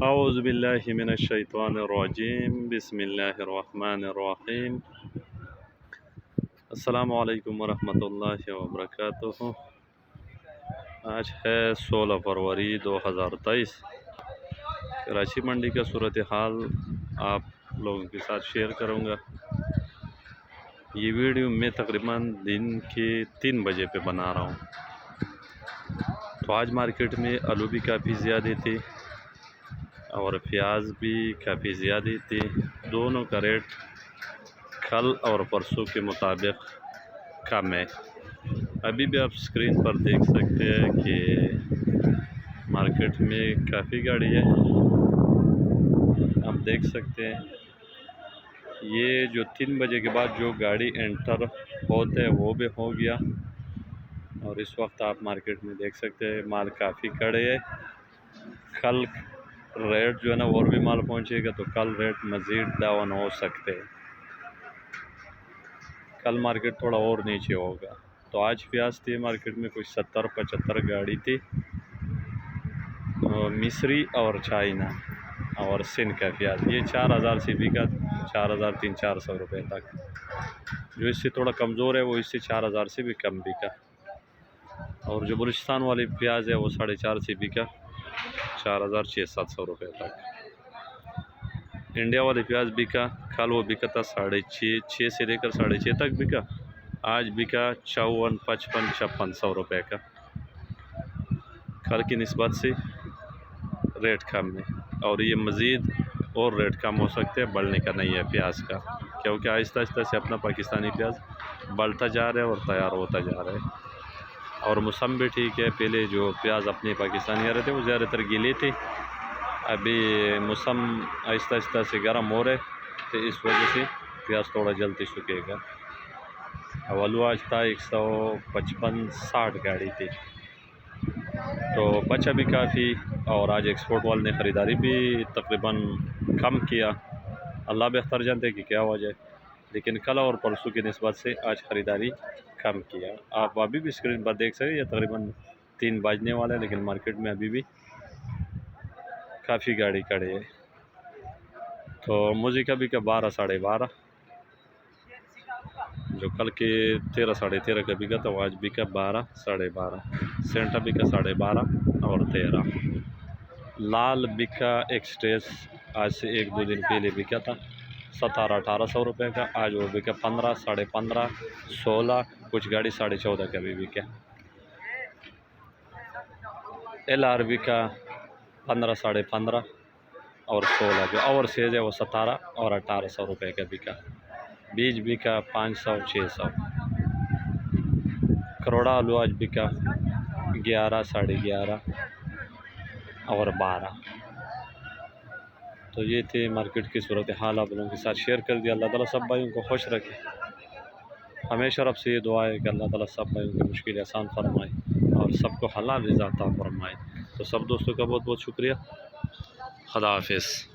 औज़ुबिल्लाहि मिनश्शैतानिर्रजीम बिस्मिल्लाहिर्रहमानिर्रहीम। अस्सलामु अलैकुम वरहमतुल्लाहि वबरकातुहू। आज है 16 फरवरी 2023। कराची मंडी का सूरत हाल आप लोगों के साथ शेयर करूँगा। ये वीडियो मैं तकरीबन दिन के 3 बजे पे बना रहा हूँ। तो आज मार्केट में आलू भी काफ़ी ज़्यादा थे और प्याज भी काफ़ी ज़्यादा थी। दोनों का रेट कल और परसों के मुताबिक कम है। अभी भी आप स्क्रीन पर देख सकते हैं कि मार्केट में काफ़ी गाड़ी है। आप देख सकते हैं ये जो 3 बजे के बाद जो गाड़ी एंटर होते हैं वो भी हो गया। और इस वक्त आप मार्केट में देख सकते हैं माल काफ़ी खड़े है। कल रेट जो है ना और भी माल पहुंचेगा तो कल रेट मज़ीद डाउन हो सकते हैं। कल मार्केट थोड़ा और नीचे होगा। तो आज प्याज थी मार्केट में कुछ 70-75 गाड़ी थी। मिस्री और चाइना और सिंध का प्याज ये 4000 से बिका, 4300-400 रुपये तक। जो इससे थोड़ा कमज़ोर है वो इससे 4000 से भी कम बिका। और जो बलूचिस्तान वाली प्याज है वो 450 से बिका, 4600-700 रुपये तक। इंडिया वाली प्याज बिका, कल वो बिका था 6.5 से लेकर 6.5 तक बिका। आज बिका 54-55-5600 रुपये का। कल की निस्बत से रेट कम है और ये मज़ीद और रेट कम हो सकते हैं, बढ़ने का नहीं है प्याज का, क्योंकि आहिस्ता आहिस्ता से अपना पाकिस्तानी प्याज बढ़ता जा रहा है और तैयार होता जा रहा है। और मौसम भी ठीक है। पहले जो प्याज अपने पाकिस्तानी आ रहे थे वो ज़्यादातर गीले थे। अभी मौसम आहिस्ता आहिस्ता से गर्म हो रहे तो इस वजह से प्याज थोड़ा जल्दी सूखेगा। आलू आज था 155-60 गाड़ी थी तो बचा भी काफ़ी। और आज एक्सपोर्ट वाले ने ख़रीदारी भी तकरीबन कम किया। अल्लाह बेहतर जानते कि क्या वजह है, लेकिन कल और परसों की निस्बत से आज ख़रीदारी कम किया। आप अभी भी स्क्रीन पर देख सकते हैं ये तकरीबन 3 बजने वाला है, लेकिन मार्केट में अभी भी काफ़ी गाड़ी खड़े है। तो मूजी का भी का 12-12.5, जो कल के 13-13.5 का बिका था वो आज बिका 12-12.5। सेंटा बिका 12.5 और 13। लाल बिका एक्सप्रेस आज से 1-2 दिन पहले बिका था 1700-1800 रुपये का। आज वो बिका 15-15.5-16, कुछ गाड़ी 14.5 का भी बिका। LR बिका 15-15.5 और 16, जो ओवर सेज है वो 17 और 1800 रुपये का बिका। बीज बिका 500-600। करोड़ा आलू आज बिका 11-11.5 और 12। तो ये थे मार्केट की सूरत हाल, आप लोगों के साथ शेयर कर दिया। अल्लाह ताला सब भाइयों को खुश रखे। हमेशा रब से ये दुआ है कि अल्लाह ताला सब भाइयों की मुश्किल आसान फरमाए और सबको हलाल रिज़्क़ अता फरमाए। तो सब दोस्तों का बहुत बहुत शुक्रिया। खुदा हाफिज़।